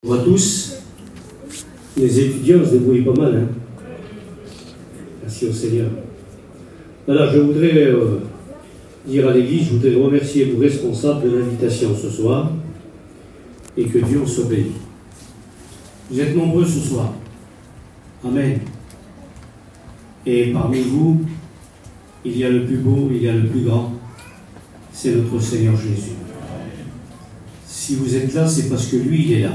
Bonjour à tous. Les étudiants se débrouillent pas mal. Merci au Seigneur. Alors, je voudrais dire à l'Église, je voudrais remercier vos responsables de l'invitation ce soir et que Dieu soit béni. Vous êtes nombreux ce soir. Amen. Et parmi vous, il y a le plus beau, il y a le plus grand. C'est notre Seigneur Jésus. Si vous êtes là, c'est parce que lui, il est là.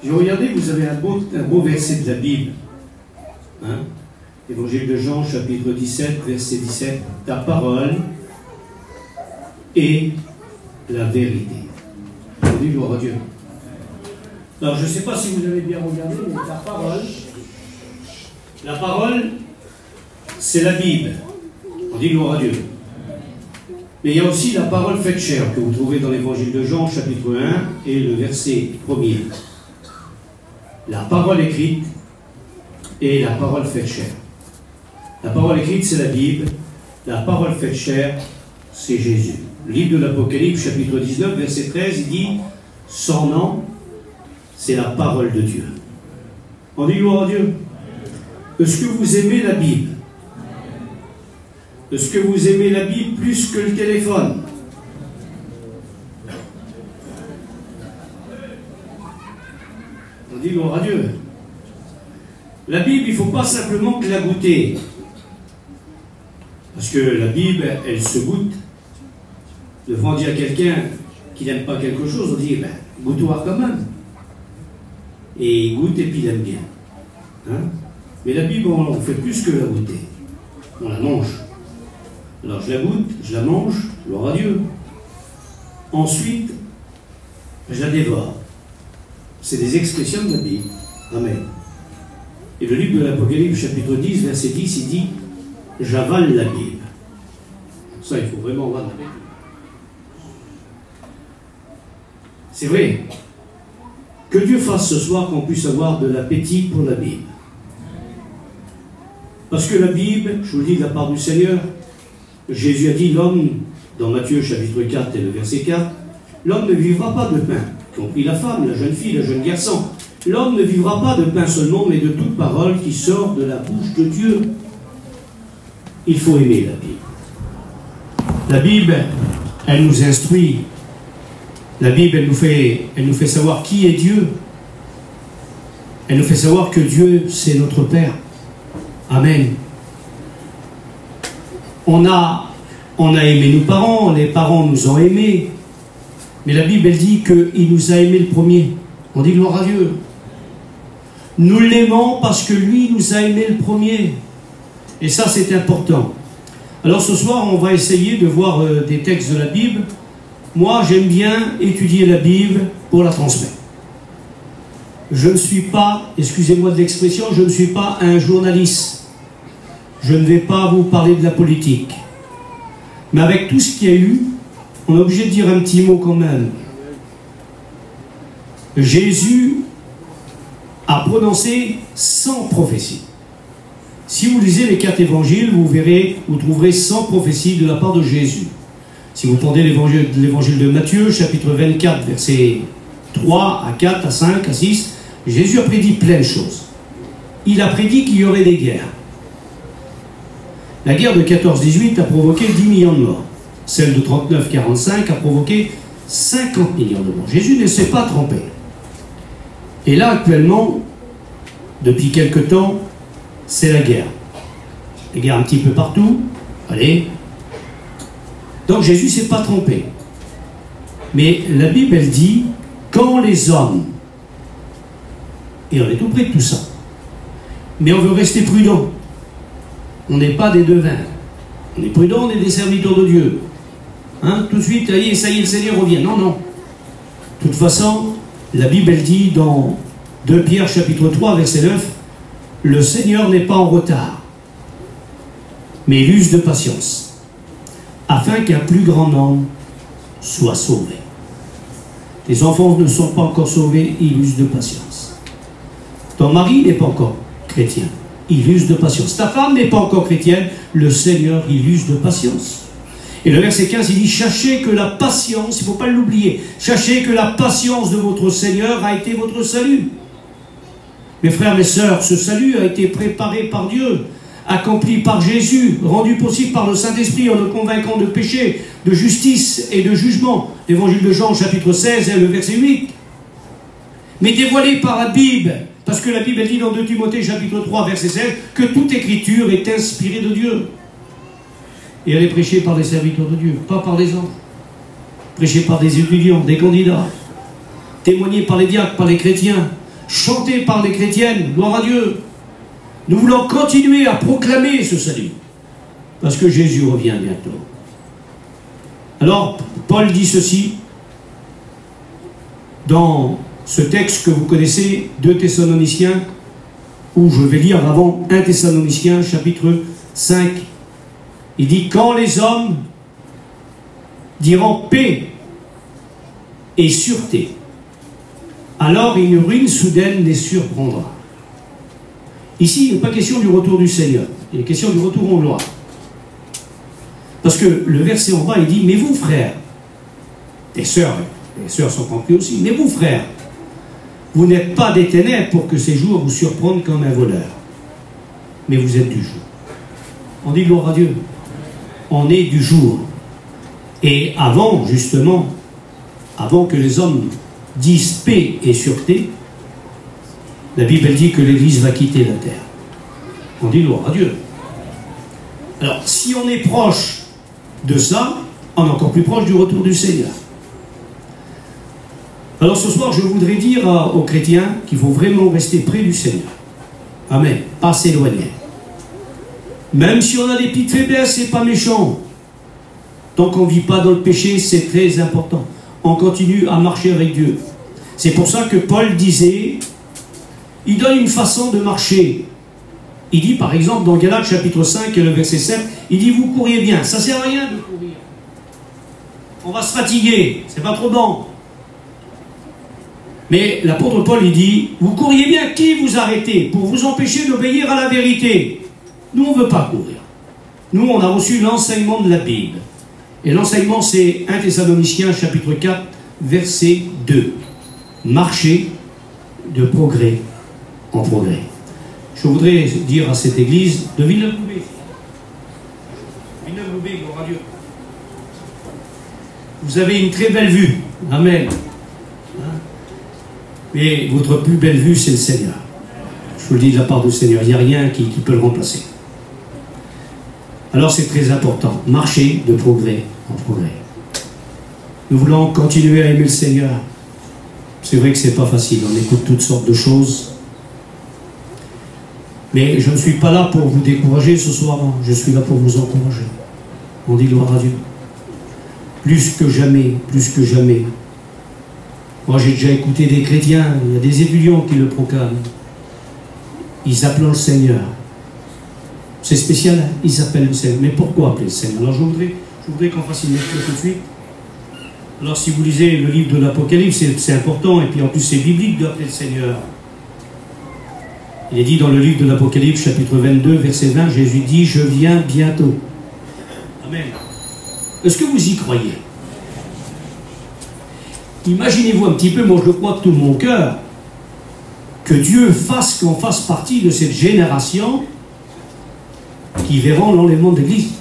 J'ai regardé, vous avez un beau verset de la Bible. Évangile de Jean, chapitre 17, verset 17. Ta parole est la vérité. On dit gloire à Dieu. Alors, je ne sais pas si vous avez bien regardé, mais la parole, c'est la Bible. On dit gloire à Dieu. Mais il y a aussi la parole faite chair que vous trouvez dans l'évangile de Jean, chapitre 1, et le verset 1er. La parole écrite et la parole faite chair. La parole écrite, c'est la Bible. La parole faite chair, c'est Jésus. Le livre de l'Apocalypse, chapitre 19, verset 13, il dit « Son nom, c'est la parole de Dieu. » On dit gloire à Dieu. Est-ce que vous aimez la Bible? Est-ce que vous aimez la Bible plus que le téléphone? On dit gloire à Dieu. La Bible, il ne faut pas simplement que la goûter. Parce que la Bible, elle se goûte. Devant dire à quelqu'un qui n'aime pas quelque chose, on dit, ben, goûte-toi quand même. Et il goûte et puis il aime bien. Mais la Bible, on fait plus que la goûter. On la mange. Alors je la goûte, je la mange, gloire à Dieu. Ensuite, je la dévore. C'est des expressions de la Bible. Amen. Et le livre de l'Apocalypse, chapitre 10, verset 10, il dit « J'avale la Bible ». Ça, il faut vraiment avoir la Bible. C'est vrai. Que Dieu fasse ce soir qu'on puisse avoir de l'appétit pour la Bible. Parce que la Bible, je vous le dis de la part du Seigneur, Jésus a dit, l'homme, dans Matthieu chapitre 4 et le verset 4, l'homme ne vivra pas de pain, y compris la femme, la jeune fille, le jeune garçon. L'homme ne vivra pas de pain seulement, mais de toute parole qui sort de la bouche de Dieu. Il faut aimer la Bible. La Bible, elle nous instruit. La Bible, elle nous fait savoir qui est Dieu. Elle nous fait savoir que Dieu, c'est notre Père. Amen. On a aimé nos parents, les parents nous ont aimés. Mais la Bible, elle dit qu'il nous a aimés le premier. On dit gloire à Dieu. Nous l'aimons parce que lui nous a aimés le premier. Et ça, c'est important. Alors ce soir, on va essayer de voir des textes de la Bible. Moi, j'aime bien étudier la Bible pour la transmettre. Je ne suis pas, excusez-moi de l'expression, je ne suis pas un journaliste. Je ne vais pas vous parler de la politique. Mais avec tout ce qu'il y a eu, on est obligé de dire un petit mot quand même. Jésus a prononcé 100 prophéties. Si vous lisez les 4 évangiles, vous verrez, vous trouverez 100 prophéties de la part de Jésus. Si vous prenez l'évangile de Matthieu, chapitre 24, versets 3 à 4, à 5, à 6, Jésus a prédit plein de choses. Il a prédit qu'il y aurait des guerres. La guerre de 14-18 a provoqué 10 millions de morts. Celle de 39-45 a provoqué 50 millions de morts. Jésus ne s'est pas trompé. Et là, actuellement, depuis quelque temps, c'est la guerre. La guerre un petit peu partout. Allez. Donc Jésus ne s'est pas trompé. Mais la Bible, elle dit, quand les hommes, et on est tout près de tout ça, mais on veut rester prudent. On n'est pas des devins. On est prudent, on est des serviteurs de Dieu. Tout de suite, ça y est, le Seigneur revient. Non, non. De toute façon, la Bible, elle dit dans 2 Pierre, chapitre 3, verset 9, « Le Seigneur n'est pas en retard, mais il use de patience, afin qu'un plus grand nombre soit sauvé. » Tes enfants ne sont pas encore sauvés, il use de patience. Ton mari n'est pas encore chrétien. Il use de patience. Ta femme n'est pas encore chrétienne, le Seigneur, il use de patience. Et le verset 15, il dit, sachez que la patience, il ne faut pas l'oublier, sachez que la patience de votre Seigneur a été votre salut. Mes frères, mes sœurs, ce salut a été préparé par Dieu, accompli par Jésus, rendu possible par le Saint-Esprit en nous convainquant de péché, de justice et de jugement. L'évangile de Jean, chapitre 16, et le verset 8. Mais dévoilé par la Bible, parce que la Bible dit dans 2 Timothée, chapitre 3, verset 16, que toute écriture est inspirée de Dieu. Et elle est prêchée par les serviteurs de Dieu, pas par les anges. Prêchée par des étudiants, des candidats, témoignée par les diacres, par les chrétiens, chantée par les chrétiennes, gloire à Dieu. Nous voulons continuer à proclamer ce salut, parce que Jésus revient bientôt. Alors, Paul dit ceci, dans ce texte que vous connaissez, 2 Thessaloniciens, où je vais lire avant 1 Thessaloniciens, chapitre 5, il dit, quand les hommes diront paix et sûreté, alors une ruine soudaine les surprendra. Ici, il n'est pas question du retour du Seigneur, il est question du retour en gloire. Parce que le verset en bas, il dit, mais vous frères, les sœurs sont compris aussi, mais vous frères, vous n'êtes pas des ténèbres pour que ces jours vous surprennent comme un voleur, mais vous êtes du jour. On dit gloire à Dieu. On est du jour. Et avant, justement, avant que les hommes disent paix et sûreté, la Bible dit que l'Église va quitter la terre. On dit gloire à Dieu. Alors, si on est proche de ça, on est encore plus proche du retour du Seigneur. Alors ce soir, je voudrais dire aux chrétiens qu'il faut vraiment rester près du Seigneur. Amen. Pas s'éloigner. Même si on a des petites faiblesses, c'est pas méchant. Tant qu'on ne vit pas dans le péché, c'est très important. On continue à marcher avec Dieu. C'est pour ça que Paul disait, il donne une façon de marcher. Il dit par exemple dans Galates chapitre 5 et le verset 7, il dit vous couriez bien. Ça ne sert à rien de courir. On va se fatiguer, c'est pas trop bon. Mais l'apôtre Paul il dit, vous couriez bien, qui vous arrêtez pour vous empêcher d'obéir à la vérité? Nous on ne veut pas courir. Nous on a reçu l'enseignement de la Bible. Et l'enseignement c'est 1 Thessaloniciens chapitre 4 verset 2. Marcher de progrès en progrès. Je voudrais dire à cette église de Villeneuve-Loubet. Villeneuve-Loubet, gloire à Dieu. Vous avez une très belle vue. Amen. Mais votre plus belle vue, c'est le Seigneur. Je vous le dis de la part du Seigneur. Il n'y a rien qui peut le remplacer. Alors c'est très important. Marcher de progrès en progrès. Nous voulons continuer à aimer le Seigneur. C'est vrai que ce n'est pas facile. On écoute toutes sortes de choses. Mais je ne suis pas là pour vous décourager ce soir. Je suis là pour vous encourager. On dit gloire à Dieu. Plus que jamais, plus que jamais. Moi j'ai déjà écouté des chrétiens, il y a des étudiants qui le proclament. Ils appellent le Seigneur. C'est spécial, hein? Ils appellent le Seigneur. Mais pourquoi appeler le Seigneur? Alors je voudrais qu'on fasse une lecture tout de suite. Alors si vous lisez le livre de l'Apocalypse, c'est important, et puis en plus c'est biblique d'appeler le Seigneur. Il est dit dans le livre de l'Apocalypse, chapitre 22, verset 20, Jésus dit, je viens bientôt. Amen. Est-ce que vous y croyez? Imaginez-vous un petit peu, moi je le crois de tout mon cœur, que Dieu fasse qu'on fasse partie de cette génération qui verront l'enlèvement de l'Église.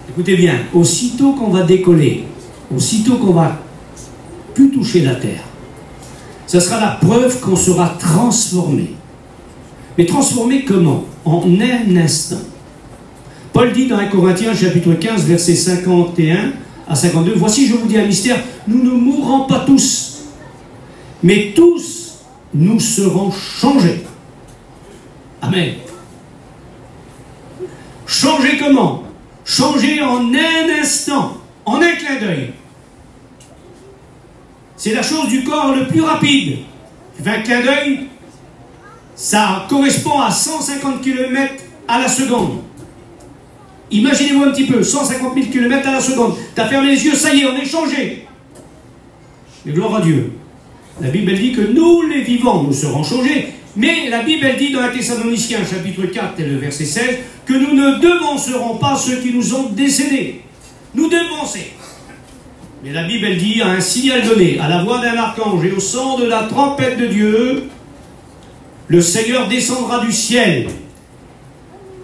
Écoutez bien, aussitôt qu'on va décoller, aussitôt qu'on va plus toucher la terre, ça sera la preuve qu'on sera transformé. Mais transformé comment? En un instant. Paul dit dans 1 Corinthiens chapitre 15 verset 51 à 52, voici je vous dis un mystère, nous ne mourrons pas tous, mais tous nous serons changés. Amen. Changés comment? Changés en un instant, en un clin d'œil. C'est la chose du corps le plus rapide. Tu fais un clin d'œil, ça correspond à 150 km à la seconde. Imaginez-vous un petit peu, 150 000 km à la seconde. Tu as fermé les yeux, ça y est, on est changé. Mais gloire à Dieu. La Bible dit que nous, les vivants, nous serons changés. Mais la Bible dit dans 1 Thessaloniciens, chapitre 4 et le verset 16, que nous ne devancerons pas ceux qui nous ont décédés. Nous devancer. Mais la Bible, elle dit, à un signal donné, à la voix d'un archange et au son de la trompette de Dieu, le Seigneur descendra du ciel.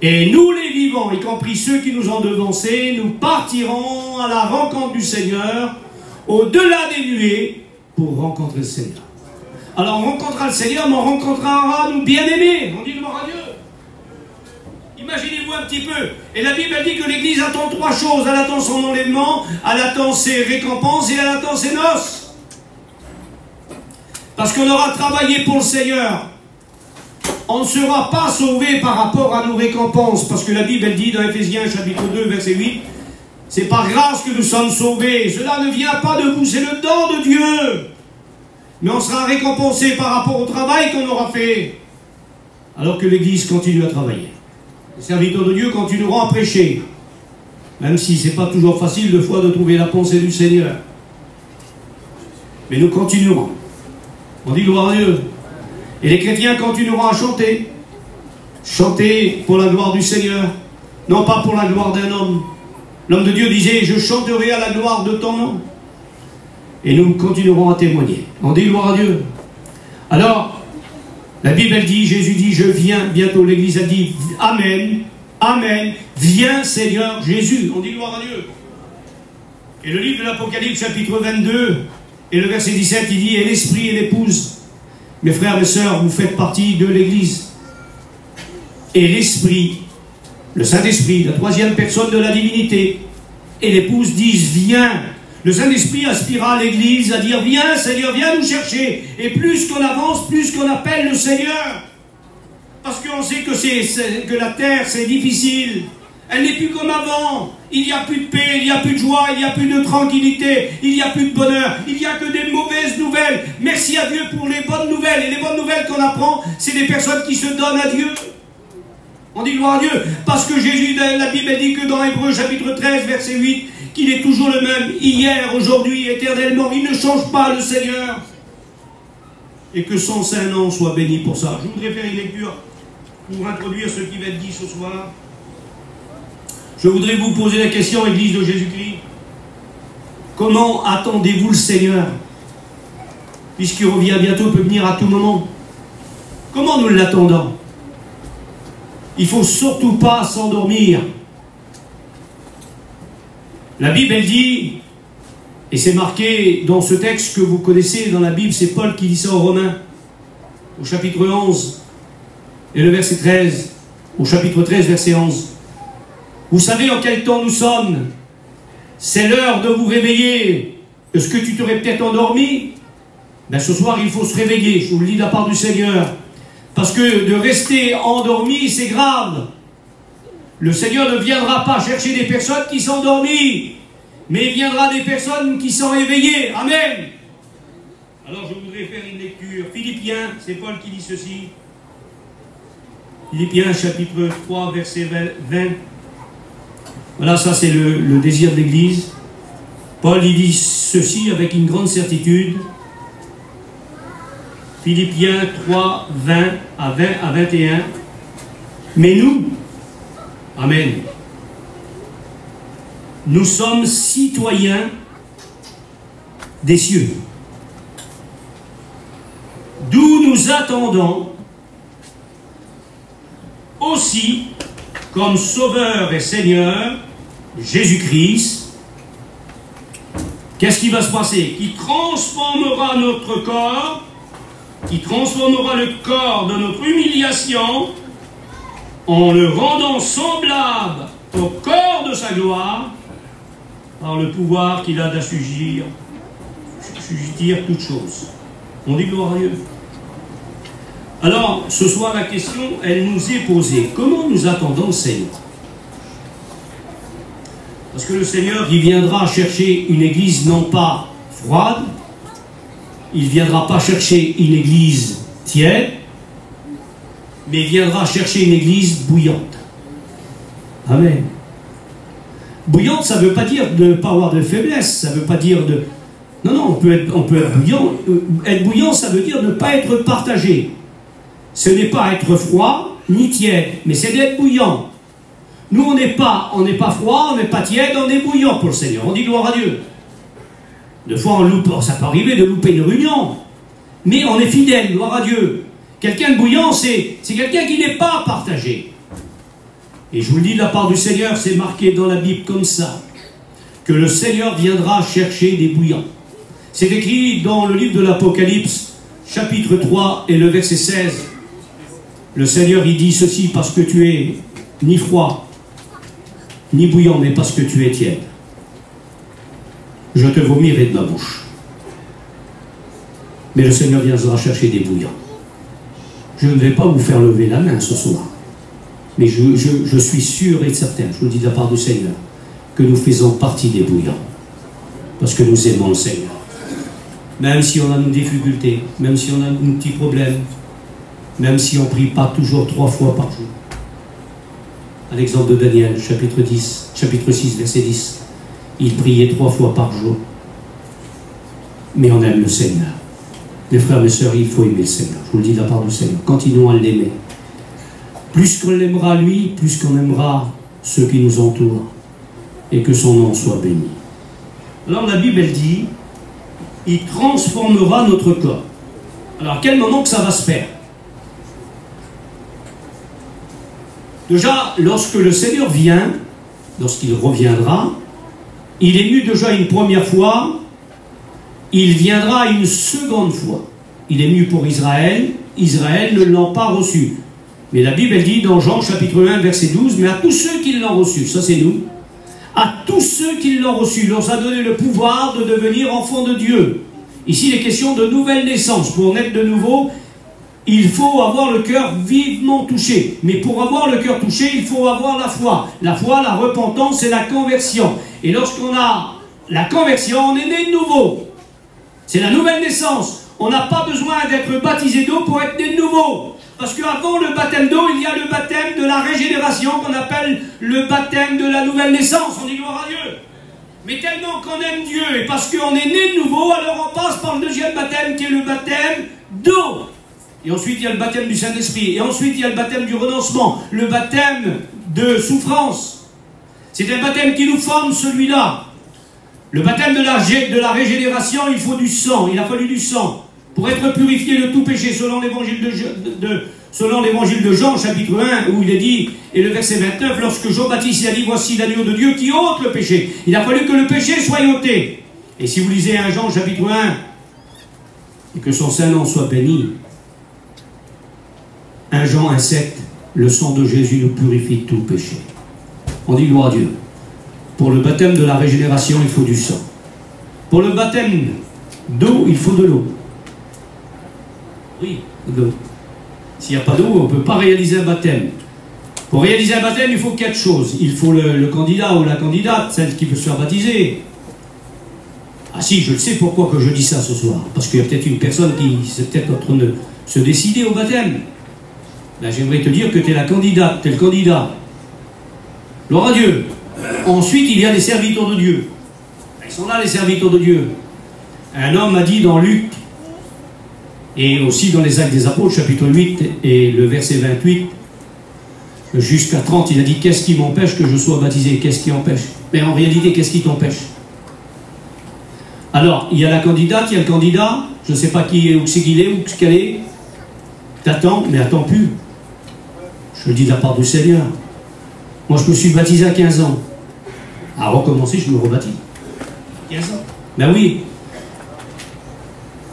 Et nous les vivants, y compris ceux qui nous ont devancés, nous partirons à la rencontre du Seigneur, au-delà des nuées, pour rencontrer le Seigneur. Alors on rencontrera le Seigneur, mais on rencontrera nous bien-aimés. On dit gloire à Dieu. Imaginez-vous un petit peu. Et la Bible dit que l'Église attend trois choses. Elle attend son enlèvement, elle attend ses récompenses et elle attend ses noces. Parce qu'on aura travaillé pour le Seigneur. On ne sera pas sauvé par rapport à nos récompenses. Parce que la Bible elle dit dans Éphésiens chapitre 2 verset 8, c'est par grâce que nous sommes sauvés. Cela ne vient pas de vous, c'est le don de Dieu. Mais on sera récompensé par rapport au travail qu'on aura fait. Alors que l'Église continue à travailler. Les serviteurs de Dieu continueront à prêcher. Même si ce n'est pas toujours facile de fois de trouver la pensée du Seigneur. Mais nous continuerons. On dit gloire à Dieu. Et les chrétiens continueront à chanter. Chanter pour la gloire du Seigneur. Non pas pour la gloire d'un homme. L'homme de Dieu disait, je chanterai à la gloire de ton nom. Et nous continuerons à témoigner. On dit gloire à Dieu. Alors, la Bible elle dit, Jésus dit, je viens bientôt. L'Église a dit, Amen, Amen, viens Seigneur Jésus. On dit gloire à Dieu. Et le livre de l'Apocalypse chapitre 22 et le verset 17, il dit, et l'Esprit et l'Épouse. Mes frères, mes sœurs, vous faites partie de l'Église. Et l'Esprit, le Saint-Esprit, la troisième personne de la divinité, et l'Épouse disent, viens. Le Saint-Esprit aspirera à l'Église à dire, viens Seigneur, viens nous chercher. Et plus qu'on avance, plus qu'on appelle le Seigneur. Parce qu'on sait que la terre, c'est difficile. Elle n'est plus comme avant. Il n'y a plus de paix, il n'y a plus de joie, il n'y a plus de tranquillité, il n'y a plus de bonheur. Il n'y a que des mauvaises nouvelles. Merci à Dieu pour les bonnes nouvelles. Et les bonnes nouvelles qu'on apprend, c'est des personnes qui se donnent à Dieu. On dit gloire à Dieu. Parce que Jésus, la Bible dit que dans Hébreux chapitre 13, verset 8, qu'il est toujours le même, hier, aujourd'hui, éternellement. Il ne change pas, le Seigneur. Et que son saint nom soit béni pour ça. Je voudrais faire une lecture pour introduire ce qui va être dit ce soir. Je voudrais vous poser la question, Église de Jésus-Christ. Comment attendez-vous le Seigneur? Puisqu'il revient bientôt, peut venir à tout moment. Comment nous l'attendons? Il ne faut surtout pas s'endormir. La Bible, elle dit, et c'est marqué dans ce texte que vous connaissez dans la Bible, c'est Paul qui dit ça aux Romains, au chapitre 11, et le verset 13, au chapitre 13, verset 11. Vous savez en quel temps nous sommes? C'est l'heure de vous réveiller. Est-ce que tu t'aurais peut-être endormi? Ben, ce soir, il faut se réveiller, je vous le dis de la part du Seigneur. Parce que de rester endormi, c'est grave. Le Seigneur ne viendra pas chercher des personnes qui sont endormies, mais il viendra des personnes qui sont éveillées. Amen. Alors je voudrais faire une lecture. Philippiens, c'est Paul qui dit ceci. Philippiens chapitre 3, verset 20. Voilà, ça c'est le désir de l'Église. Paul il dit ceci avec une grande certitude. Philippiens 3, 20 à 21. Mais nous, Amen, nous sommes citoyens des cieux, d'où nous attendons aussi comme Sauveur et Seigneur Jésus-Christ. Qu'est-ce qui va se passer? Qui transformera notre corps, qui transformera le corps de notre humiliation en le rendant semblable au corps de sa gloire par le pouvoir qu'il a d'assujettir toutes choses. On dit gloire à Dieu. Alors, ce soir, la question, elle nous est posée. Comment nous attendons le Seigneur? Parce que le Seigneur, il viendra chercher une église non pas froide, il ne viendra pas chercher une église tiède, mais il viendra chercher une église bouillante. Amen. Bouillante, ça ne veut pas dire de ne pas avoir de faiblesse, ça ne veut pas dire de... Non, non, on peut être bouillant. Être bouillant, ça veut dire ne pas être partagé. Ce n'est pas être froid, ni tiède, mais c'est d'être bouillant. Nous, on n'est pas froid, on n'est pas tiède, on est bouillant pour le Seigneur. On dit gloire à Dieu. Des fois, ça peut arriver de louper une réunion. Mais on est fidèle, gloire à Dieu. Quelqu'un de bouillant, c'est quelqu'un qui n'est pas partagé. Et je vous le dis de la part du Seigneur, c'est marqué dans la Bible comme ça, que le Seigneur viendra chercher des bouillants. C'est écrit dans le livre de l'Apocalypse, chapitre 3 et le verset 16. Le Seigneur, il dit ceci, parce que tu es ni froid, ni bouillant, mais parce que tu es tiède. Je te vomirai de ma bouche. Mais le Seigneur viendra chercher des bouillants. Je ne vais pas vous faire lever la main ce soir. Mais je suis sûr et certain, je vous le dis de la part du Seigneur, que nous faisons partie des bouillants. Parce que nous aimons le Seigneur. Même si on a nos difficultés, même si on a nos petits problèmes, même si on ne prie pas toujours 3 fois par jour. À l'exemple de Daniel, chapitre 6, verset 10. Il priait 3 fois par jour. Mais on aime le Seigneur. Mes frères, mes sœurs, il faut aimer le Seigneur. Je vous le dis de la part du Seigneur. Continuons à l'aimer. Plus qu'on l'aimera lui, plus qu'on aimera ceux qui nous entourent. Et que son nom soit béni. Alors la Bible, elle dit, il transformera notre corps. Alors à quel moment que ça va se faire? Déjà, lorsque le Seigneur vient, lorsqu'il reviendra, il est venu déjà une première fois, il viendra une seconde fois. Il est venu pour Israël, Israël ne l'a pas reçu. Mais la Bible, elle dit dans Jean chapitre 1, verset 12, mais à tous ceux qui l'ont reçu, ça c'est nous, à tous ceux qui l'ont reçu, il leur a donné le pouvoir de devenir enfants de Dieu. Ici, il est question de nouvelle naissance. Pour naître de nouveau, il faut avoir le cœur vivement touché. Mais pour avoir le cœur touché, il faut avoir la foi. La foi, la repentance et la conversion. Et lorsqu'on a la conversion, on est né de nouveau. C'est la nouvelle naissance. On n'a pas besoin d'être baptisé d'eau pour être né de nouveau. Parce qu'avant le baptême d'eau, il y a le baptême de la régénération qu'on appelle le baptême de la nouvelle naissance. On dit gloire à Dieu. Mais tellement qu'on aime Dieu et parce qu'on est né de nouveau, alors on passe par le deuxième baptême qui est le baptême d'eau. Et ensuite, il y a le baptême du Saint-Esprit. Et ensuite, il y a le baptême du renoncement. Le baptême de souffrance. C'est un baptême qui nous forme, celui-là. Le baptême de la régénération, il faut du sang. Il a fallu du sang. Pour être purifié de tout péché, selon l'évangile de Jean, chapitre 1, où il est dit, et le verset 29, lorsque Jean-Baptiste a dit, voici l'agneau de Dieu qui ôte le péché. Il a fallu que le péché soit ôté. Et si vous lisez 1 Jean, chapitre 1, et que son Saint-Nom soit béni, 1 Jean 1,7, le sang de Jésus nous purifie de tout péché. On dit gloire à Dieu. Pour le baptême de la régénération, il faut du sang. Pour le baptême d'eau, il faut de l'eau. Oui, de l'eau. S'il n'y a pas d'eau, on ne peut pas réaliser un baptême. Pour réaliser un baptême, il faut 4 choses. Il faut le candidat ou la candidate, celle qui veut se faire baptiser. Ah si, je le sais pourquoi que je dis ça ce soir. Parce qu'il y a peut-être une personne qui est peut-être en train de se décider au baptême. Ben, j'aimerais te dire que tu es la candidate, tu es le candidat. Gloire à Dieu. Ensuite, il y a les serviteurs de Dieu. Ils sont là, les serviteurs de Dieu. Un homme a dit dans Luc, et aussi dans les Actes des Apôtres, chapitre 8, et le verset 28, jusqu'à 30, il a dit, qu'est-ce qui m'empêche que je sois baptisé? Qu'est-ce qui empêche? Mais en réalité, qu'est-ce qui t'empêche? Alors, il y a la candidate, il y a le candidat, je ne sais pas qui est, où c'est qu'il est, où qu'elle est. T'attends, mais attends plus. Je le dis de la part du Seigneur. Moi, je me suis baptisé à 15 ans. À recommencer, je me rebaptise. 15 ans. Ben oui.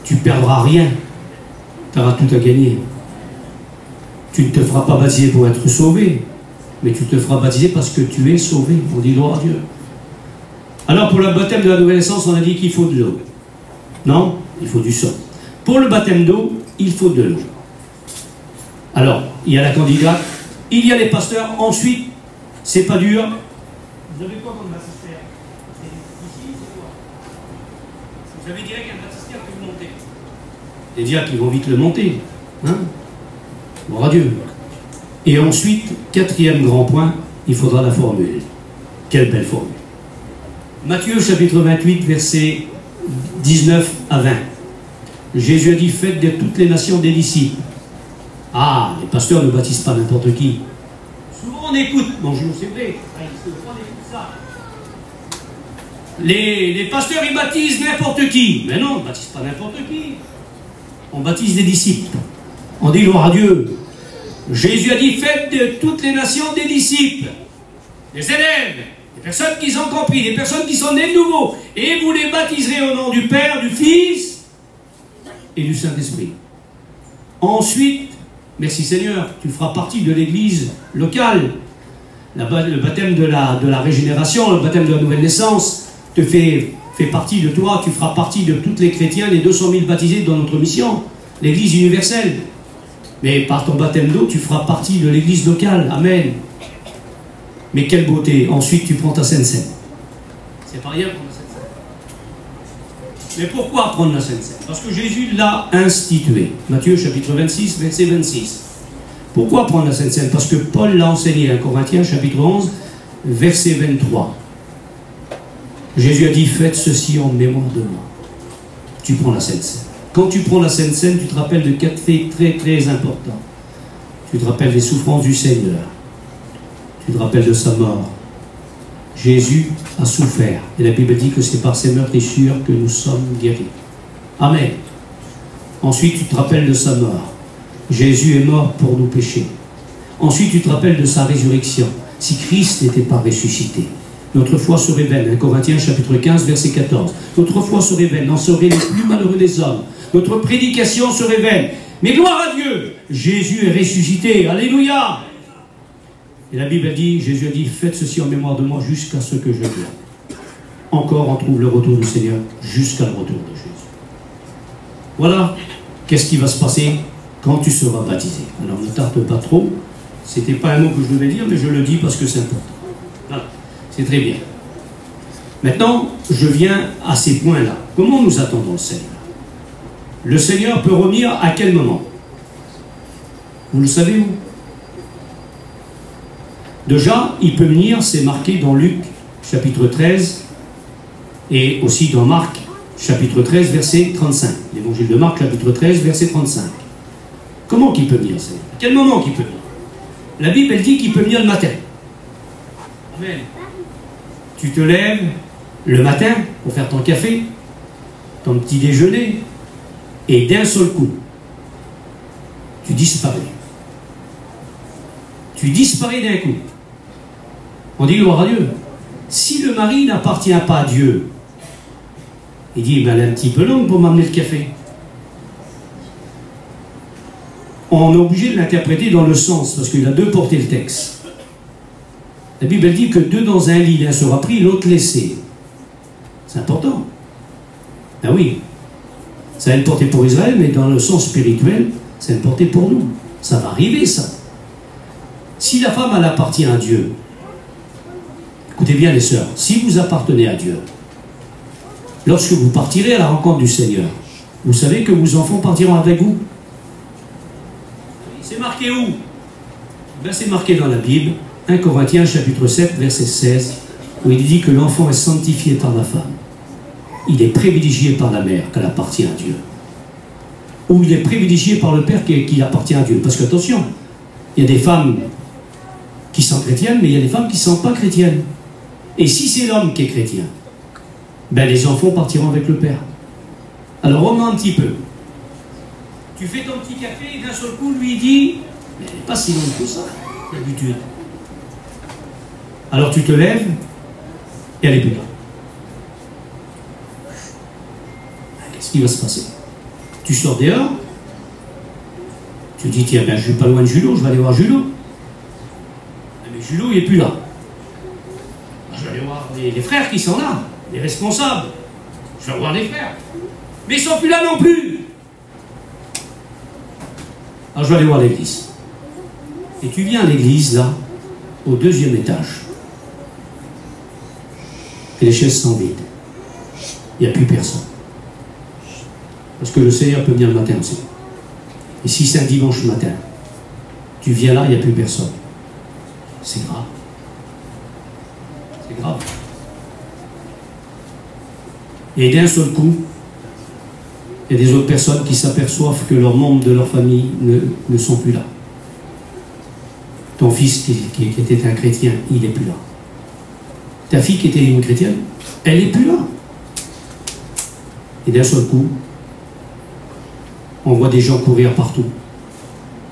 Tu ne perdras rien. Tu auras tout à gagner. Tu ne te feras pas baptiser pour être sauvé, mais tu te feras baptiser parce que tu es sauvé. On dit gloire à Dieu. Alors, pour le baptême de la nouvelle naissance, on a dit qu'il faut de l'eau. Non, il faut du sang. Pour le baptême d'eau, il faut de l'eau. Alors, il y a la candidate, il y a les pasteurs, ensuite, c'est pas dur. Vous avez quoi comme baptistère? Ici, c'est quoi? Vous avez direct un baptistère que vous montez. Les diacres, ils vont vite le monter. Hein? Gloire à Dieu. Et ensuite, 4e grand point, il faudra la formule. Quelle belle formule. Matthieu chapitre 28, versets 19 à 20. Jésus a dit, faites de toutes les nations des disciples. Ah, les pasteurs ne baptisent pas n'importe qui. Souvent on écoute, bonjour, c'est vrai, on écoute ça. Les pasteurs, ils baptisent n'importe qui. Mais non, on ne baptise pas n'importe qui. On baptise des disciples. On dit gloire à Dieu. Jésus a dit, faites de toutes les nations des disciples, des élèves, des personnes qui ont compris, des personnes qui sont nées de nouveau. Et vous les baptiserez au nom du Père, du Fils et du Saint-Esprit. Ensuite, merci Seigneur, tu feras partie de l'église locale. Le baptême de la régénération, le baptême de la nouvelle naissance, te fait partie de toi, tu feras partie de tous les chrétiens, les 200 000 baptisés dans notre mission, l'église universelle. Mais par ton baptême d'eau, tu feras partie de l'église locale. Amen. Mais quelle beauté. Ensuite, tu prends ta Sainte Seine. C'est pas rien prendre la Sainte Seine. Mais pourquoi prendre la Sainte Seine? Parce que Jésus l'a institué. Matthieu chapitre 26, verset 26. Pourquoi prendre la Sainte Seine? Parce que Paul l'a enseigné à Corinthiens chapitre 11, verset 23. Jésus a dit, faites ceci en mémoire de moi. Tu prends la Sainte Seine. Quand tu prends la Sainte Seine, tu te rappelles de 4 faits très très importants. Tu te rappelles des souffrances du Seigneur. Tu te rappelles de sa mort. Jésus a souffert. Et la Bible dit que c'est par ses meurtrissures que nous sommes guéris. Amen. Ensuite, tu te rappelles de sa mort. Jésus est mort pour nos péchés. Ensuite, tu te rappelles de sa résurrection. Si Christ n'était pas ressuscité, notre foi se révèle. 1 Corinthiens chapitre 15, verset 14. Notre foi se révèle. On serait les plus malheureux des hommes. Notre prédication se révèle. Mais gloire à Dieu, Jésus est ressuscité. Alléluia. Et la Bible dit, Jésus a dit, faites ceci en mémoire de moi jusqu'à ce que je vienne. Encore on trouve le retour du Seigneur jusqu'à le retour de Jésus. Voilà, qu'est-ce qui va se passer quand tu seras baptisé. Alors ne tarde pas trop, c'était pas un mot que je devais dire, mais je le dis parce que c'est important. Voilà, c'est très bien. Maintenant, je viens à ces points-là. Comment nous attendons le Seigneur? Le Seigneur peut revenir à quel moment? Vous le savez où? Déjà, il peut venir, c'est marqué dans Luc, chapitre 13, et aussi dans Marc, chapitre 13, verset 35. L'évangile de Marc, chapitre 13, verset 35. Comment qu'il peut venir, Seigneur? À quel moment qu'il peut venir? La Bible, elle dit qu'il peut venir le matin. Amen. Tu te lèves le matin pour faire ton café, ton petit déjeuner, et d'un seul coup, tu disparais. Tu disparais d'un coup. On dit gloire à Dieu. Si le mari n'appartient pas à Dieu, il dit, ben, elle est un petit peu longue pour m'amener le café. On est obligé de l'interpréter dans le sens, parce qu'il a deux portées le texte. La Bible dit que deux dans un lit, l'un sera pris, l'autre laissé. C'est important. Ben oui. Ça a une portée pour Israël, mais dans le sens spirituel, c'est une portée pour nous. Ça va arriver, ça. Si la femme, elle appartient à Dieu, écoutez bien les sœurs, si vous appartenez à Dieu, lorsque vous partirez à la rencontre du Seigneur, vous savez que vos enfants partiront avec vous. C'est marqué où? Ben, c'est marqué dans la Bible, 1 Corinthiens chapitre 7, verset 16, où il dit que l'enfant est sanctifié par la femme. Il est privilégié par la mère, qu'elle appartient à Dieu. Ou il est privilégié par le père qui appartient à Dieu. Parce que, attention, il y a des femmes qui sont chrétiennes, mais il y a des femmes qui ne sont pas chrétiennes. Et si c'est l'homme qui est chrétien, ben les enfants partiront avec le père. Alors, remonte un petit peu. Tu fais ton petit café et d'un seul coup, lui dit, mais elle n'est pas si longue que ça, d'habitude. Alors tu te lèves et elle est plus là. Qu'est-ce qui va se passer? Tu sors dehors, tu dis, tiens, ben, je ne suis pas loin de Julot, je vais aller voir Julot. Mais Julot, il n'est plus là. Je vais aller voir les frères qui sont là, les responsables. Je vais voir les frères. Mais ils ne sont plus là non plus. Alors je vais aller voir l'église. Et tu viens à l'église, là, au 2e étage. Et les chaises sont vides. Il n'y a plus personne. Parce que le Seigneur peut venir le matin aussi. Et si c'est un dimanche matin, tu viens là, il n'y a plus personne. C'est grave. C'est grave. Et d'un seul coup, il y a des autres personnes qui s'aperçoivent que leurs membres de leur famille ne sont plus là. Ton fils qui était un chrétien, il n'est plus là. Ta fille qui était une chrétienne, elle n'est plus là. Et d'un seul coup, on voit des gens courir partout.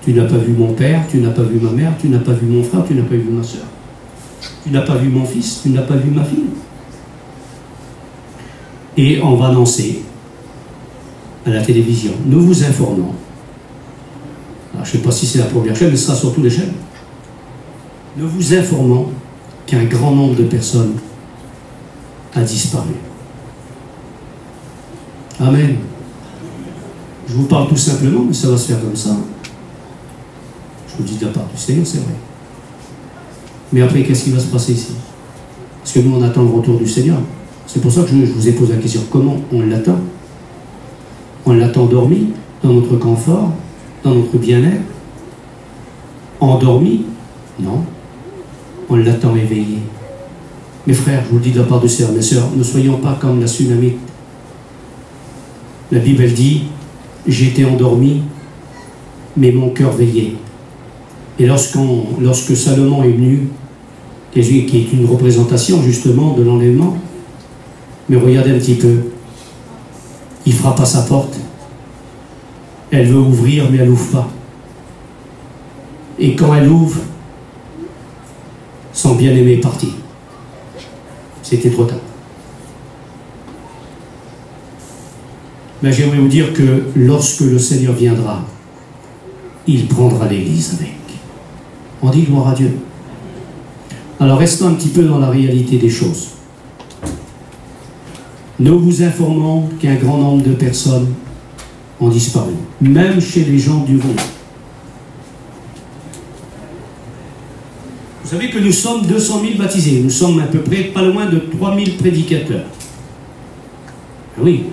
Tu n'as pas vu mon père, tu n'as pas vu ma mère, tu n'as pas vu mon frère, tu n'as pas vu ma soeur. Tu n'as pas vu mon fils, tu n'as pas vu ma fille. Et on va annoncer à la télévision, nous vous informons. Alors, je ne sais pas si c'est la première chaîne, mais ce sera sur toutes les chaînes. Nous vous informons qu'un grand nombre de personnes a disparu. Amen. Je vous parle tout simplement, mais ça va se faire comme ça. Je vous dis de la part du Seigneur, c'est vrai. Mais après, qu'est-ce qui va se passer ici? Parce que nous, on attend le retour du Seigneur. C'est pour ça que je vous ai posé la question. Comment on l'attend? On l'attend dormi, dans notre confort, dans notre bien-être? Endormi? Non. On l'attend éveillé. Mes frères, je vous le dis de la part du Seigneur, mes sœurs, ne soyons pas comme la Sunamite. La Bible, elle dit, j'étais endormi, mais mon cœur veillait. Et lorsque Salomon est venu, qui est une représentation justement de l'enlèvement, mais regardez un petit peu, il frappe à sa porte, elle veut ouvrir, mais elle n'ouvre pas. Et quand elle ouvre, son bien-aimé est parti. C'était trop tard. Mais j'aimerais vous dire que lorsque le Seigneur viendra, il prendra l'Église avec. On dit gloire à Dieu. Alors restons un petit peu dans la réalité des choses. Nous vous informons qu'un grand nombre de personnes ont disparu, même chez les gens du monde. Vous savez que nous sommes 200 000 baptisés, nous sommes à peu près pas loin de 3 000 prédicateurs. Ah oui.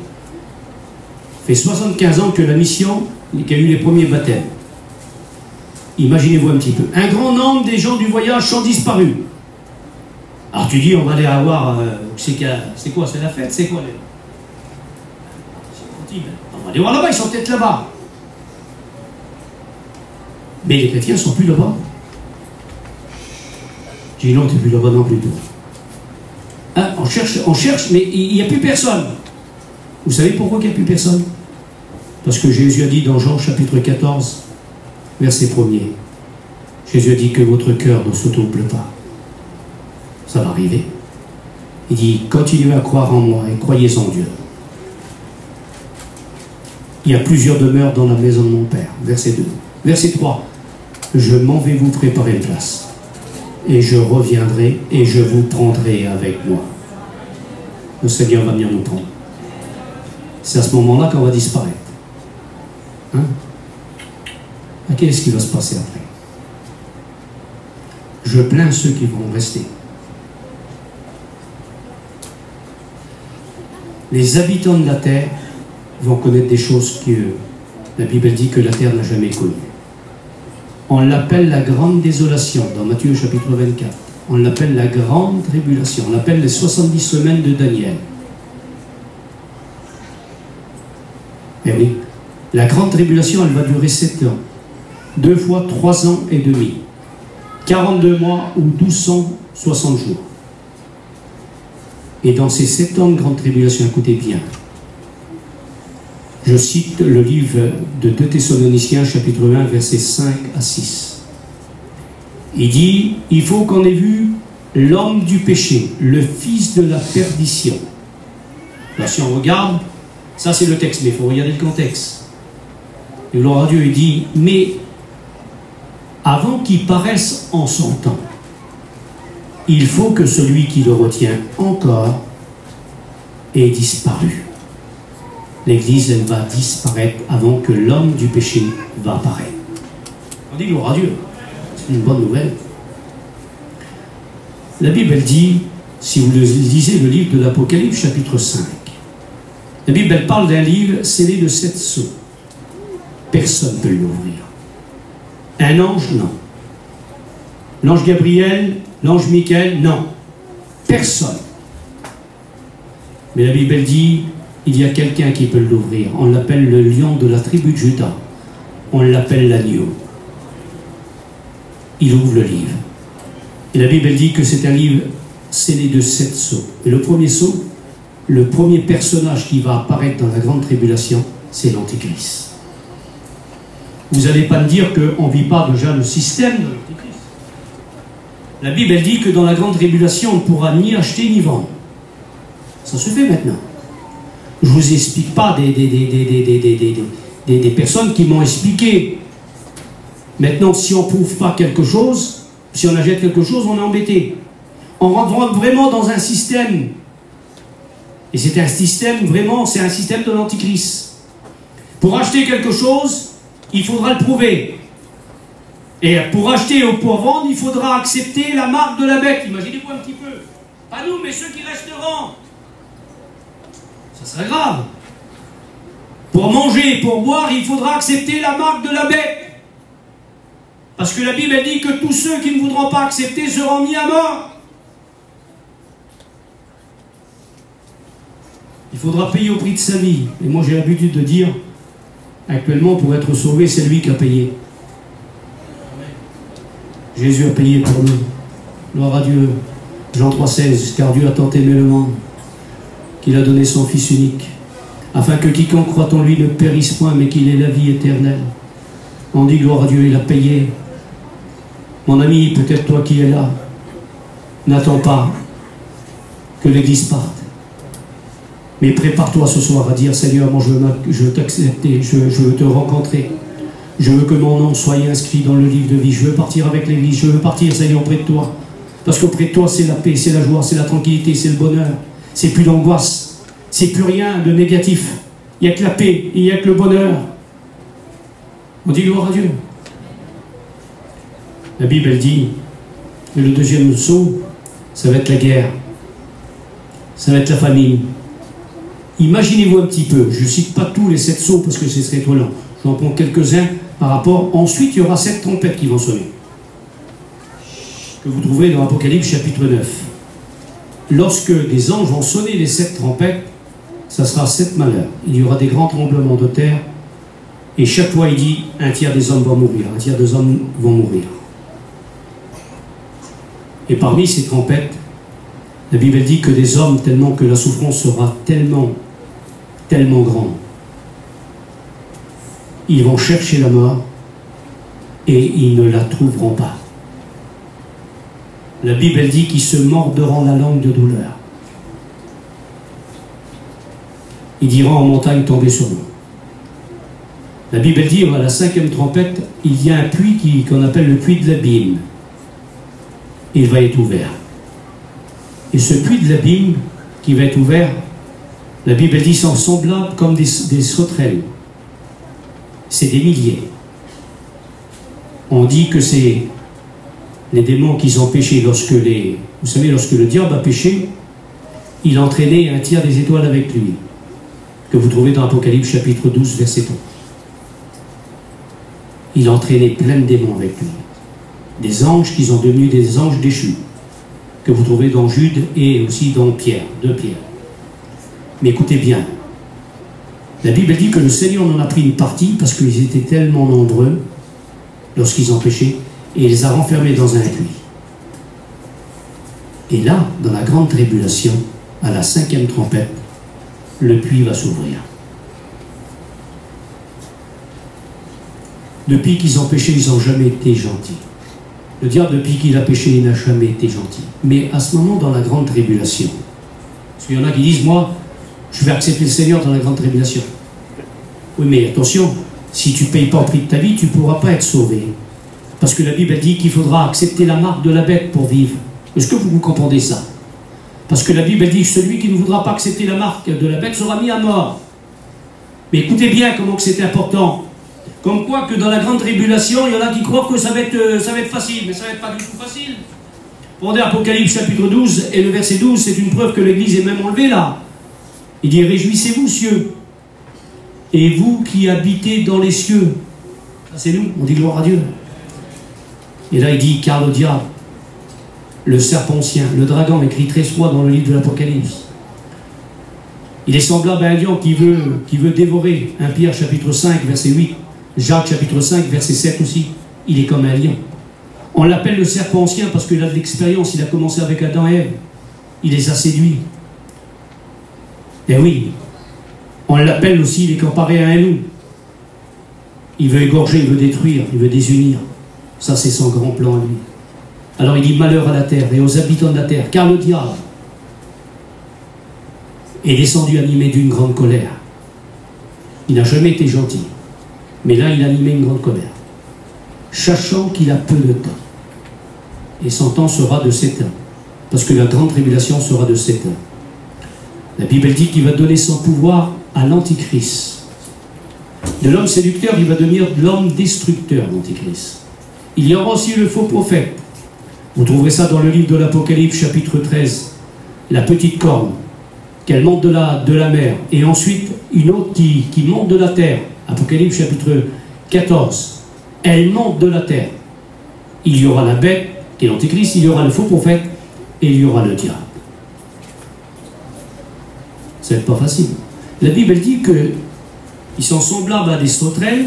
Ça fait 75 ans que la mission, qui a eu les premiers baptêmes. Imaginez-vous un petit peu. Un grand nombre des gens du voyage sont disparus. Alors tu dis, on va aller avoir... c'est quoi? C'est la fête? C'est quoi? On va aller voir là-bas, ils sont peut-être là-bas. Mais les chrétiens ne sont plus là-bas. Je dis non, tu n'es plus là-bas non plus. Hein, on cherche, mais il n'y a plus personne. Vous savez pourquoi il n'y a plus personne? Parce que Jésus a dit dans Jean chapitre 14, verset 1er, Jésus a dit que votre cœur ne se trouble pas. Ça va arriver. Il dit, continuez à croire en moi et croyez en Dieu. Il y a plusieurs demeures dans la maison de mon Père. Verset 2. Verset 3. Je m'en vais vous préparer une place. Et je reviendrai et je vous prendrai avec moi. Le Seigneur va venir nous prendre. C'est à ce moment-là qu'on va disparaître. Hein? Qu'est-ce qui va se passer après? Je plains ceux qui vont rester. Les habitants de la terre vont connaître des choses que la Bible dit que la terre n'a jamais connues. On l'appelle la grande désolation dans Matthieu chapitre 24. On l'appelle la grande tribulation. On l'appelle les 70 semaines de Daniel. Eh oui, la grande tribulation, elle va durer 7 ans. 2 fois 3 ans et demi. 42 mois ou 1260 jours. Et dans ces 7 ans de grande tribulation, écoutez bien, je cite le livre de 2 Thessaloniciens, chapitre 1, versets 5 à 6. Il dit, il faut qu'on ait vu l'homme du péché, le fils de la perdition. Là, si on regarde, ça c'est le texte, mais il faut regarder le contexte. Et gloire à Dieu, il dit, mais avant qu'il paraisse en son temps, il faut que celui qui le retient encore ait disparu. L'Église, elle va disparaître avant que l'homme du péché va apparaître. On dit gloire à Dieu. C'est une bonne nouvelle. La Bible, elle dit, si vous lisez le livre de l'Apocalypse, chapitre 5, la Bible, elle parle d'un livre scellé de 7 sceaux. Personne ne peut l'ouvrir. Un ange, non. L'ange Gabriel, l'ange Michael, non. Personne. Mais la Bible, elle dit, il y a quelqu'un qui peut l'ouvrir. On l'appelle le lion de la tribu de Juda. On l'appelle l'agneau. il ouvre le livre. Et la Bible dit que c'est un livre scellé de 7 sceaux. Et le premier sceau, le premier personnage qui va apparaître dans la grande tribulation, c'est l'Antéchrist. Vous n'allez pas me dire qu'on ne vit pas déjà le système de l'Antéchrist. La Bible elle dit que dans la grande tribulation, on ne pourra ni acheter ni vendre. Ça se fait maintenant. Je ne vous explique pas des personnes qui m'ont expliqué. Maintenant, si on ne prouve pas quelque chose, si on achète quelque chose, on est embêté. On rentre vraiment dans un système. Et c'est un système, vraiment, c'est un système de l'Antichrist. Pour acheter quelque chose, il faudra le prouver. Et pour acheter ou pour vendre, il faudra accepter la marque de la bête. Imaginez-vous un petit peu. Pas nous, mais ceux qui resteront. Ça serait grave. Pour manger, pour boire, il faudra accepter la marque de la bête. Parce que la Bible elle dit que tous ceux qui ne voudront pas accepter seront mis à mort. Il faudra payer au prix de sa vie. Et moi j'ai l'habitude de dire, actuellement pour être sauvé, c'est lui qui a payé. Jésus a payé pour nous. Gloire à Dieu. Jean 3,16, car Dieu a tant aimé le monde qu'il a donné son Fils unique, afin que quiconque croit en lui ne périsse point, mais qu'il ait la vie éternelle. On dit gloire à Dieu, il a payé. Mon ami, peut-être toi qui es là, n'attends pas que l'Église parte. Mais prépare-toi ce soir à dire, Seigneur, moi je veux t'accepter, je veux te rencontrer. Je veux que mon nom soit inscrit dans le livre de vie. Je veux partir avec l'Église, je veux partir, Seigneur, auprès de toi. Parce qu'auprès de toi, c'est la paix, c'est la joie, c'est la tranquillité, c'est le bonheur. C'est plus d'angoisse, c'est plus rien de négatif. Il n'y a que la paix, il n'y a que le bonheur. On dit gloire à Dieu. La Bible elle dit que le deuxième sceau, ça va être la guerre. Ça va être la famine. Imaginez-vous un petit peu, je ne cite pas tous les 7 sceaux parce que ce serait trop lent. J'en prends quelques-uns par rapport. Ensuite, il y aura 7 trompettes qui vont sonner. Que vous trouverez dans Apocalypse chapitre 9. Lorsque des anges vont sonner les 7 trompettes, ça sera 7 malheurs. Il y aura des grands tremblements de terre. Et chaque fois, il dit, un tiers des hommes vont mourir, un tiers des hommes vont mourir. Et parmi ces trompettes, la Bible dit que des hommes, tellement que la souffrance sera tellement grande, ils vont chercher la mort et ils ne la trouveront pas. La Bible elle dit qu'ils se mordront la langue de douleur. Ils diront en montagne tomber sur nous. La Bible dit à la 5e trompette, il y a un puits qu'on appelle le puits de l'abîme. Il va être ouvert. Et ce puits de l'abîme qui va être ouvert, la Bible dit sont semblables comme des sauterelles. C'est des milliers. On dit que c'est les démons qui ont péché lorsque vous savez, lorsque le diable a péché, il entraînait un tiers des étoiles avec lui, que vous trouvez dans Apocalypse chapitre 12, verset 1. Il entraînait plein de démons avec lui. Des anges qui sont devenus des anges déchus, que vous trouvez dans Jude et aussi dans Pierre, 2 Pierre. Mais écoutez bien, la Bible dit que le Seigneur en a pris une partie parce qu'ils étaient tellement nombreux lorsqu'ils ont péché et il les a renfermés dans un puits. Et là, dans la grande tribulation, à la 5e trompette, le puits va s'ouvrir. Depuis qu'ils ont péché, ils n'ont jamais été gentils. Le diable, depuis qu'il a péché, il n'a jamais été gentil. Mais à ce moment, dans la grande tribulation, parce qu'il y en a qui disent, moi, je vais accepter le Seigneur dans la grande tribulation. Oui, mais attention, si tu ne payes pas au prix de ta vie, tu ne pourras pas être sauvé. Parce que la Bible dit qu'il faudra accepter la marque de la bête pour vivre. Est-ce que vous comprenez ça? Parce que la Bible dit que celui qui ne voudra pas accepter la marque de la bête sera mis à mort. Mais écoutez bien comment c'est important. Comme quoi que dans la grande tribulation, il y en a qui croient que ça va être facile, mais ça ne va être pas du tout facile. Prenez Apocalypse chapitre 12 et le verset 12, c'est une preuve que l'Église est même enlevée là. Il dit, réjouissez-vous cieux, et vous qui habitez dans les cieux. Ça c'est nous, on dit gloire à Dieu. Et là il dit, car le diable, le serpentien, le dragon, écrit très souvent dans le livre de l'Apocalypse. Il est semblable à un lion qui veut dévorer. 1 Pierre chapitre 5, verset 8. Jacques chapitre 5, verset 7 aussi. Il est comme un lion. On l'appelle le serpent ancien parce qu'il a de l'expérience, il a commencé avec Adam et Ève. Il les a séduits. Et oui, on l'appelle aussi, il est comparé à un loup. Il veut égorger, il veut détruire, il veut désunir. Ça, c'est son grand plan à lui. Alors il dit malheur à la terre et aux habitants de la terre, car le diable est descendu animé d'une grande colère. Il n'a jamais été gentil, mais là il a animé une grande colère, sachant qu'il a peu de temps. Et son temps sera de 7 ans, parce que la grande tribulation sera de 7 ans. La Bible dit qu'il va donner son pouvoir à l'Antichrist. De l'homme séducteur, il va devenir l'homme destructeur, l'Antichrist. Il y aura aussi le faux prophète. Vous trouverez ça dans le livre de l'Apocalypse, chapitre 13. La petite corne, qu'elle monte de la mer. Et ensuite, une autre qui monte de la terre. Apocalypse, chapitre 14. Elle monte de la terre. Il y aura la bête, qui est l'Antichrist, il y aura le faux prophète, et il y aura le diable. Ça va être pas facile. La Bible dit qu'ils sont semblables à des sauterelles,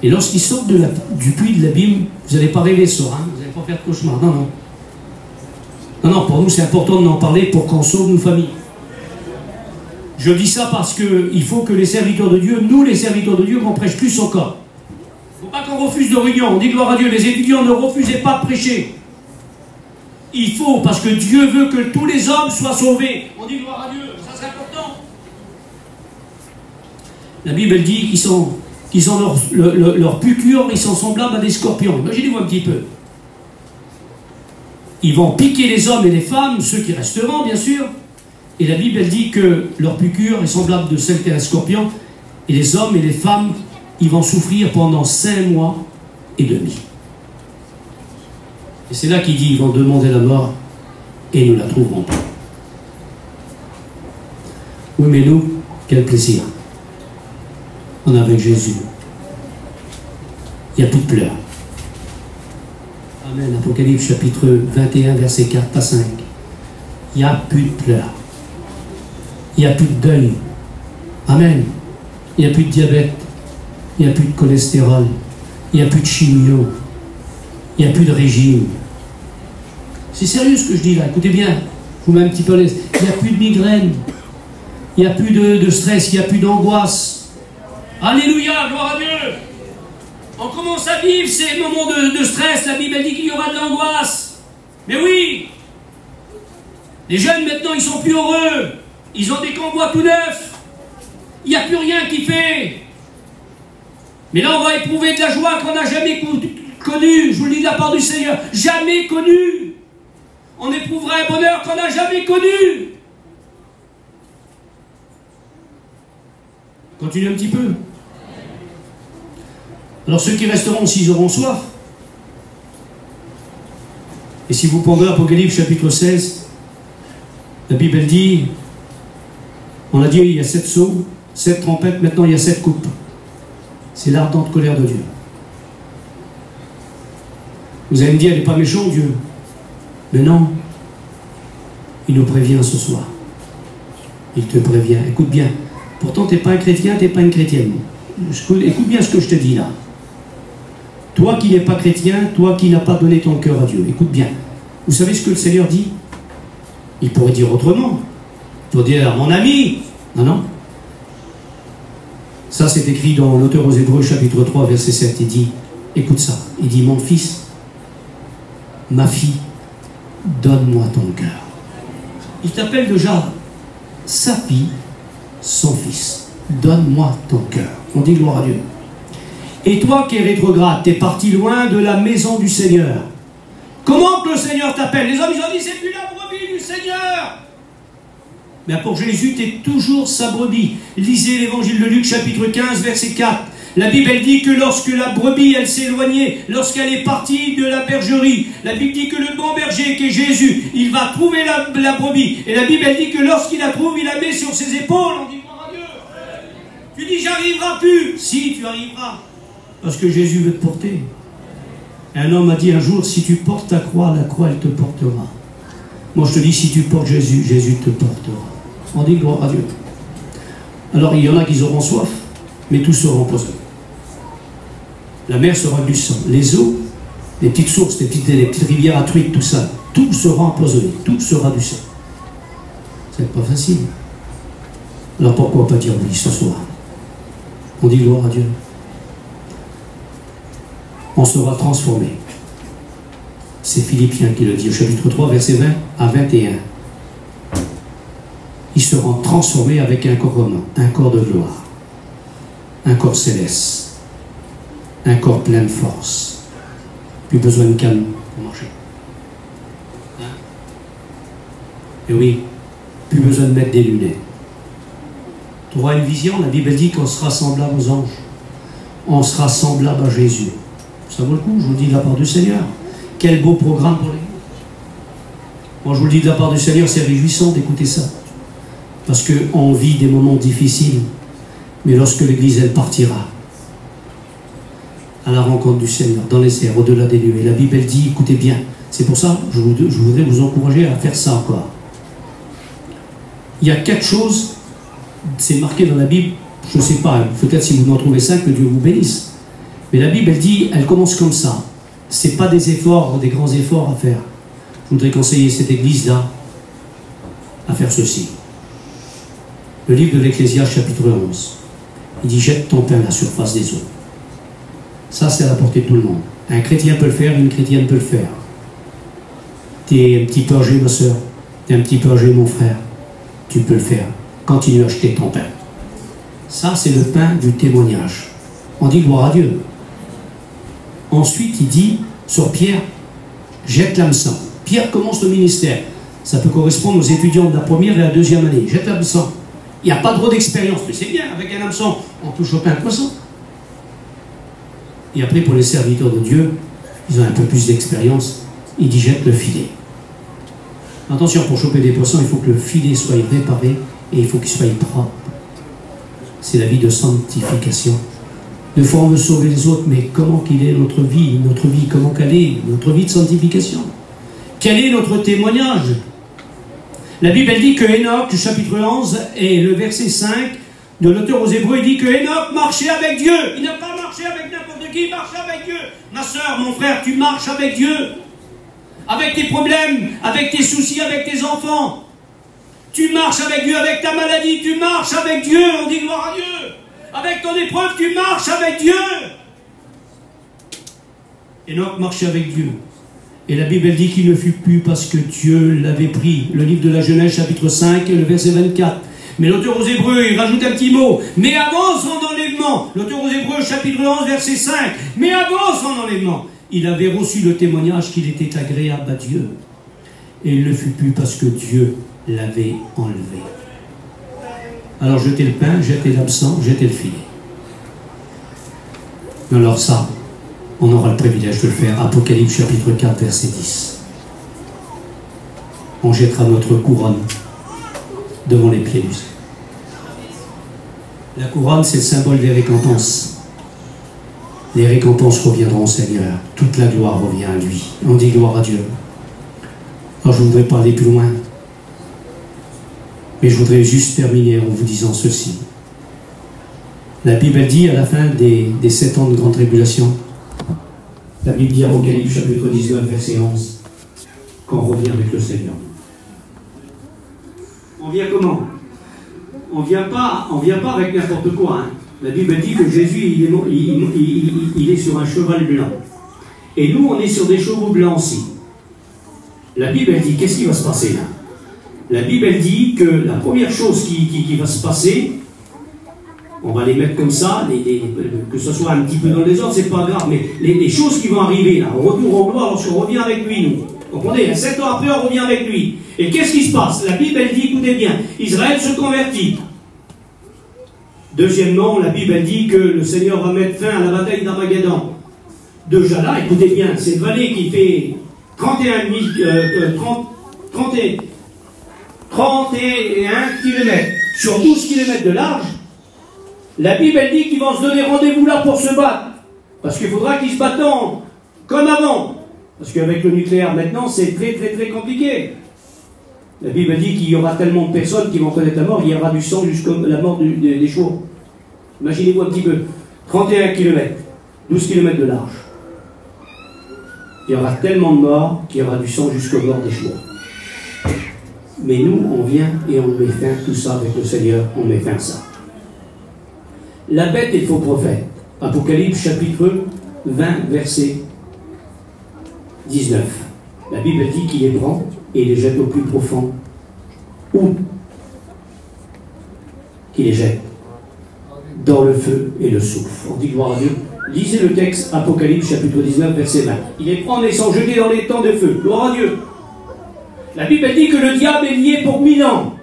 et lorsqu'ils sortent du puits de l'abîme, vous n'allez pas rêver ça, hein, vous n'allez pas faire de cauchemar. Non, non. Non, non, pour nous, c'est important d'en parler pour qu'on sauve nos familles. Je dis ça parce qu'il faut que les serviteurs de Dieu, nous les serviteurs de Dieu, qu'on prêche plus encore. Il ne faut pas qu'on refuse de réunion. On dit gloire à Dieu. Les étudiants, ne refusez pas de prêcher. Il faut, parce que Dieu veut que tous les hommes soient sauvés. On dit gloire à Dieu. Ça, c'est important. La Bible dit qu'ils ont leur pucure, ils sont semblables à des scorpions. Imaginez-vous un petit peu. Ils vont piquer les hommes et les femmes, ceux qui resteront, bien sûr. Et la Bible, elle dit que leur pucure est semblable de celle qu'est un scorpion. Et les hommes et les femmes, ils vont souffrir pendant 5 mois et demi. Et c'est là qu'il dit, ils vont demander la mort et nous la trouverons pas. Oui, mais nous, quel plaisir. On est avec Jésus. Il n'y a plus de pleurs. Amen. Apocalypse chapitre 21, verset 4 à 5. Il n'y a plus de pleurs. Il n'y a plus de deuil. Amen. Il n'y a plus de diabète. Il n'y a plus de cholestérol. Il n'y a plus de chimio. Il n'y a plus de régime. C'est sérieux ce que je dis là. Écoutez bien. Je vous mets un petit peu à l'aise. Il n'y a plus de migraine. Il n'y a plus de stress. Il n'y a plus d'angoisse. Alléluia. Gloire à Dieu. On commence à vivre ces moments de stress. La Bible dit qu'il y aura de l'angoisse. Mais oui. Les jeunes maintenant, ils sont plus heureux. Ils ont des convois tout neufs. Il n'y a plus rien qui fait. Mais là, on va éprouver de la joie qu'on n'a jamais connue. Je vous le dis de la part du Seigneur. Jamais connue. On éprouvera un bonheur qu'on n'a jamais connu. Continuez un petit peu. Alors ceux qui resteront, s'ils auront soif. Et si vous prenez Apocalypse chapitre 16, la Bible dit, on a dit il y a 7 sceaux, 7 trompettes, maintenant il y a 7 coupes. C'est l'ardente colère de Dieu. Vous allez me dire, il n'est pas méchant Dieu. Mais non, il nous prévient ce soir. Il te prévient, écoute bien. Pourtant tu n'es pas un chrétien, tu n'es pas une chrétienne. Écoute bien ce que je te dis là. Toi qui n'es pas chrétien, toi qui n'as pas donné ton cœur à Dieu, écoute bien. Vous savez ce que le Seigneur dit? Il pourrait dire autrement. Il pourrait dire, mon ami. Non, non. Ça, c'est écrit dans l'auteur aux Hébreux, chapitre 3, verset 7. Il dit, écoute ça. Il dit, mon fils, ma fille, donne-moi ton cœur. Il t'appelle déjà sa fille, son fils. Donne-moi ton cœur. On dit gloire à Dieu. Et toi qui es rétrograde, t'es parti loin de la maison du Seigneur. Comment que le Seigneur t'appelle? Les hommes, ils ont dit, c'est plus la brebis du Seigneur. Mais pour Jésus, tu es toujours sa brebis. Lisez l'évangile de Luc, chapitre 15, verset 4. La Bible, elle dit que lorsque la brebis, elle s'est éloignée, lorsqu'elle est partie de la bergerie, la Bible dit que le bon berger, qui est Jésus, il va trouver la brebis. Et la Bible, elle dit que lorsqu'il la trouve, il la met sur ses épaules. On dit, gloire à Dieu. Tu dis, j'arriverai plus. Si, tu arriveras. Parce que Jésus veut te porter. Un homme a dit un jour, si tu portes ta croix, la croix, elle te portera. Moi, je te dis, si tu portes Jésus, Jésus te portera. On dit gloire à Dieu. Alors, il y en a qui auront soif, mais tous seront posés. La mer sera du sang. Les eaux les petites sources, les petites rivières à truites, tout ça, tout sera empoisonné, tout sera du sang. C'est pas facile. Alors pourquoi pas dire oui ce soir? On dit gloire à Dieu. On sera transformé. C'est Philippiens qui le dit au chapitre 3, verset 20 à 21. Ils seront transformés avec un corps commun, un corps de gloire, un corps céleste, un corps plein de force. Plus besoin de canne pour marcher. Hein? Et oui, plus besoin de mettre des lunettes. Tu auras une vision, la Bible dit qu'on sera semblable aux anges. On sera semblable à Jésus. Ça vaut le coup, je vous le dis de la part du Seigneur. Quel beau programme pour l'Église. Moi, je vous le dis de la part du Seigneur, c'est réjouissant d'écouter ça. Parce qu'on vit des moments difficiles. Mais lorsque l'Église, elle partira à la rencontre du Seigneur, dans les airs, au-delà des lieux. Et la Bible, elle dit, écoutez bien, c'est pour ça, je voudrais vous encourager à faire ça encore. Il y a quelque chose, c'est marqué dans la Bible, je ne sais pas, peut-être si vous en trouvez ça, que Dieu vous bénisse. Mais la Bible, elle dit, elle commence comme ça. Ce n'est pas des efforts, des grands efforts à faire. Je voudrais conseiller cette Église-là à faire ceci. Le livre de l'Ecclésiaste, chapitre 11, il dit, jette ton pain à la surface des eaux. Ça, c'est à la portée de tout le monde. Un chrétien peut le faire, une chrétienne peut le faire. Tu es un petit peu âgé, ma soeur. Tu es un petit peu âgé, mon frère. Tu peux le faire. Continue à acheter ton pain. Ça, c'est le pain du témoignage. On dit gloire à Dieu. Ensuite, il dit sur Pierre, jette l'hameçon. Pierre commence le ministère. Ça peut correspondre aux étudiants de la première et la deuxième année. Jette l'hameçon. Il n'y a pas trop d'expérience, mais c'est bien. Avec un hameçon, on touche au pain de poisson. Et après, pour les serviteurs de Dieu, ils ont un peu plus d'expérience. Il dit jette le filet. Attention, pour choper des poissons, il faut que le filet soit réparé et il faut qu'il soit propre. C'est la vie de sanctification. Des fois, on veut sauver les autres, mais comment qu'il est notre vie, comment qu'elle est, notre vie de sanctification? Quel est notre témoignage? La Bible, elle dit que Enoch, chapitre 11, et le verset 5 de l'auteur aux Hébreux, il dit que Enoch marchait avec Dieu. Il n'a pas marché avec n'importe qui, il marchait avec Dieu. Ma soeur, mon frère, tu marches avec Dieu. Avec tes problèmes, avec tes soucis, avec tes enfants. Tu marches avec Dieu, avec ta maladie, tu marches avec Dieu, on dit gloire à Dieu. Avec ton épreuve, tu marches avec Dieu. Enoch marchait avec Dieu. Et la Bible dit qu'il ne fut plus parce que Dieu l'avait pris. Le livre de la Genèse, chapitre 5, le verset 24. Mais l'auteur aux Hébreux, il rajoute un petit mot. Mais avant son enlèvement, l'auteur aux Hébreux, chapitre 11, verset 5. Mais avant son enlèvement, il avait reçu le témoignage qu'il était agréable à Dieu. Et il ne fut plus parce que Dieu l'avait enlevé. Alors jetez le pain, jetez l'absent, jetez le filet. Alors ça, on aura le privilège de le faire. Apocalypse chapitre 4, verset 10. On jettera notre couronne devant les pieds du Seigneur. La couronne, c'est le symbole des récompenses. Les récompenses reviendront au Seigneur. Toute la gloire revient à lui. On dit gloire à Dieu. Alors je ne voudrais pas aller plus loin. Mais je voudrais juste terminer en vous disant ceci. La Bible dit à la fin des 7 ans de grande tribulation, la Bible dit à Apocalypse chapitre 19, verset 11, qu'on revient avec le Seigneur. On vient comment? On vient pas avec n'importe quoi. Hein. La Bible dit que Jésus, il est sur un cheval blanc. Et nous, on est sur des chevaux blancs aussi. La Bible dit, qu'est-ce qui va se passer là? La Bible dit que la première chose qui va se passer, on va les mettre comme ça, que ce soit un petit peu dans les ordres, c'est pas grave, mais les choses qui vont arriver là, on retourne en gloire lorsqu'on revient avec lui, nous. Comprenez, 7 ans après, on revient avec lui. Et qu'est-ce qui se passe? La Bible, elle dit, écoutez bien, Israël se convertit. Deuxièmement, la Bible, elle dit que le Seigneur va mettre fin à la bataille d'Armageddon. Déjà là, écoutez bien, cette vallée qui fait 31 km sur 12 km de large, la Bible, elle dit qu'ils vont se donner rendez-vous là pour se battre. Parce qu'il faudra qu'ils se battent comme avant. Parce qu'avec le nucléaire maintenant, c'est très très très compliqué. La Bible dit qu'il y aura tellement de personnes qui vont connaître la mort, il y aura du sang jusqu'à la mort des chevaux. Imaginez-vous un petit peu. 31 km, 12 km de large. il y aura tellement de morts qu'il y aura du sang jusqu'au bord des chevaux. Mais nous, on vient et on met fin tout ça avec le Seigneur, on met fin à ça. La bête et le faux prophète. Apocalypse chapitre 20, verset 19. La Bible dit qu'il les prend et les jette au plus profond. Où? Qu'il les jette dans le feu et le soufre. On dit gloire à Dieu. Lisez le texte, Apocalypse chapitre 19, verset 20. Il les prend et sont jetés dans les temps de feu. Gloire à Dieu. La Bible dit que le diable est lié pour 1000 ans.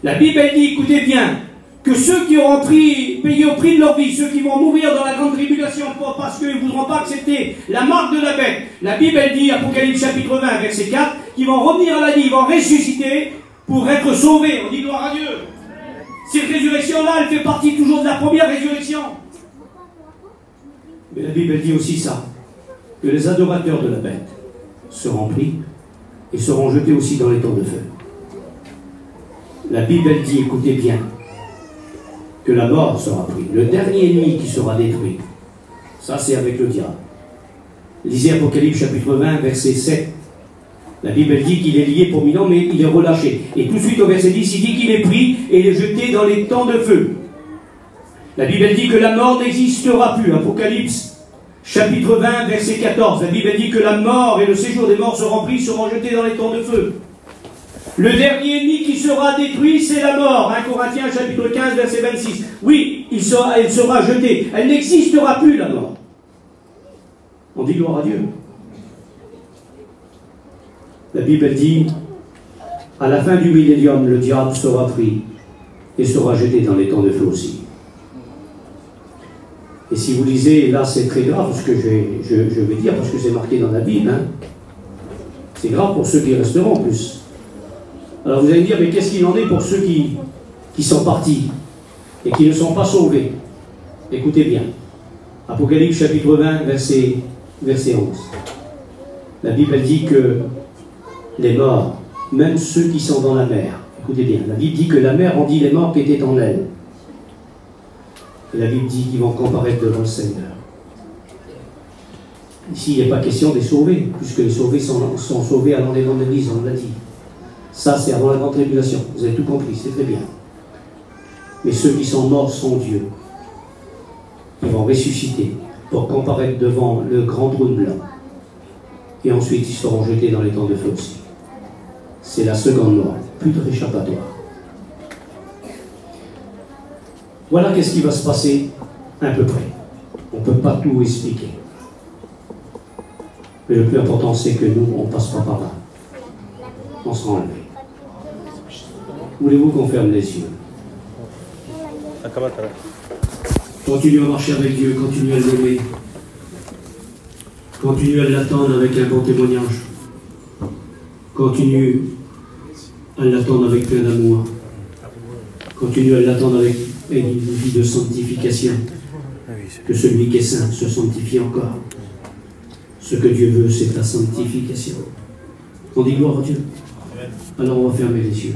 La Bible dit, écoutez bien, que ceux qui auront payé au prix de leur vie, ceux qui vont mourir dans la grande tribulation parce qu'ils ne voudront pas accepter la marque de la bête, la Bible dit, Apocalypse chapitre 20, verset 4, qu'ils vont revenir à la vie, ils vont ressusciter pour être sauvés. On dit gloire à Dieu. Cette résurrection-là, elle fait partie toujours de la première résurrection. Mais la Bible dit aussi ça, que les adorateurs de la bête seront pris et seront jetés aussi dans les temps de feu. La Bible dit, écoutez bien, que la mort sera prise. Le dernier ennemi qui sera détruit, ça c'est avec le diable. Lisez Apocalypse chapitre 20, verset 7. La Bible dit qu'il est lié pour 1000 ans, mais il est relâché. Et tout de suite au verset 10, il dit qu'il est pris et il est jeté dans les temps de feu. La Bible dit que la mort n'existera plus. Apocalypse chapitre 20, verset 14. La Bible dit que la mort et le séjour des morts seront pris, seront jetés dans les temps de feu. Le dernier ennemi qui sera détruit, c'est la mort. 1 Corinthiens chapitre 15, verset 26. Oui, elle sera jetée. Elle n'existera plus, la mort. On dit gloire à Dieu. La Bible dit, à la fin du millénium, le diable sera pris et sera jeté dans les temps de feu aussi. Et si vous lisez, là c'est très grave ce que je vais dire, parce que c'est marqué dans la Bible. Hein. C'est grave pour ceux qui resteront en plus. Alors vous allez me dire, mais qu'est-ce qu'il en est pour ceux qui sont partis et qui ne sont pas sauvés? Écoutez bien. Apocalypse chapitre 20, verset 11. La Bible dit que les morts, même ceux qui sont dans la mer, écoutez bien, la Bible dit que la mer rendit les morts qui étaient en elle. Et la Bible dit qu'ils vont comparaître devant le Seigneur. Ici, il n'est pas question des sauvés, puisque les sauvés sont sauvés à l'enlèvement de l'Église, on l'a dit. Ça, c'est avant la grande tribulation. Vous avez tout compris, c'est très bien. Mais ceux qui sont morts sont Dieu. Ils vont ressusciter pour comparaître devant le grand trône blanc. Et ensuite, ils seront jetés dans les temps de feu aussi. C'est la seconde mort. Plus de réchappatoire. Voilà qu'est-ce qui va se passer à peu près. On ne peut pas tout expliquer. Mais le plus important, c'est que nous, on ne passe pas par là. On sera enlevé. Voulez-vous qu'on ferme les yeux? Continuez à marcher avec Dieu, continuez à l'aimer. Continuez à l'attendre avec un bon témoignage. Continuez à l'attendre avec plein d'amour. Continuez à l'attendre avec une vie de sanctification. Que celui qui est saint se sanctifie encore. Ce que Dieu veut, c'est la sanctification. On dit gloire à Dieu. Alors on va fermer les yeux.